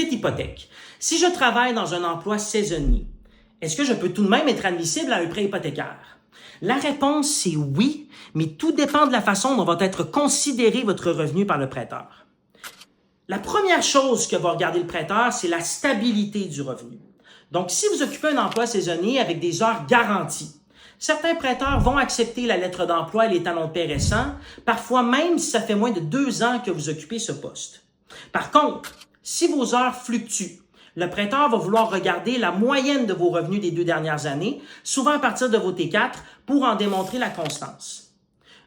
Ensuite, hypothèque. Si je travaille dans un emploi saisonnier, est-ce que je peux tout de même être admissible à un prêt hypothécaire? La réponse, c'est oui, mais tout dépend de la façon dont va être considéré votre revenu par le prêteur. La première chose que va regarder le prêteur, c'est la stabilité du revenu. Donc, si vous occupez un emploi saisonnier avec des heures garanties, certains prêteurs vont accepter la lettre d'emploi et les talons de paie récents, parfois même si ça fait moins de 2 ans que vous occupez ce poste. Par contre, si vos heures fluctuent, le prêteur va vouloir regarder la moyenne de vos revenus des 2 dernières années, souvent à partir de vos T4, pour en démontrer la constance.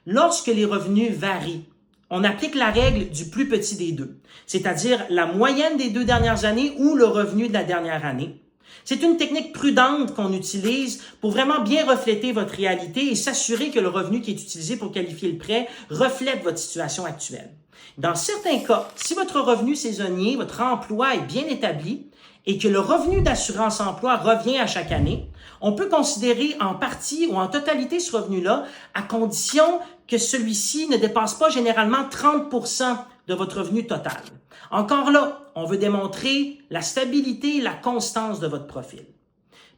Lorsque les revenus varient, on applique la règle du plus petit des deux, c'est-à-dire la moyenne des 2 dernières années ou le revenu de la dernière année. C'est une technique prudente qu'on utilise pour vraiment bien refléter votre réalité et s'assurer que le revenu qui est utilisé pour qualifier le prêt reflète votre situation actuelle. Dans certains cas, si votre revenu saisonnier, votre emploi est bien établi et que le revenu d'assurance emploi revient à chaque année, on peut considérer en partie ou en totalité ce revenu-là à condition que celui-ci ne dépasse pas généralement 30% de votre revenu total. Encore là, on veut démontrer la stabilité et la constance de votre profil.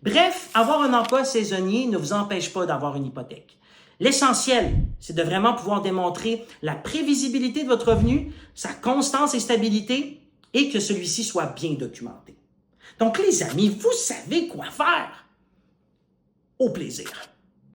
Bref, avoir un emploi saisonnier ne vous empêche pas d'avoir une hypothèque. L'essentiel, c'est de vraiment pouvoir démontrer la prévisibilité de votre revenu, sa constance et stabilité, et que celui-ci soit bien documenté. Donc, les amis, vous savez quoi faire. Au plaisir.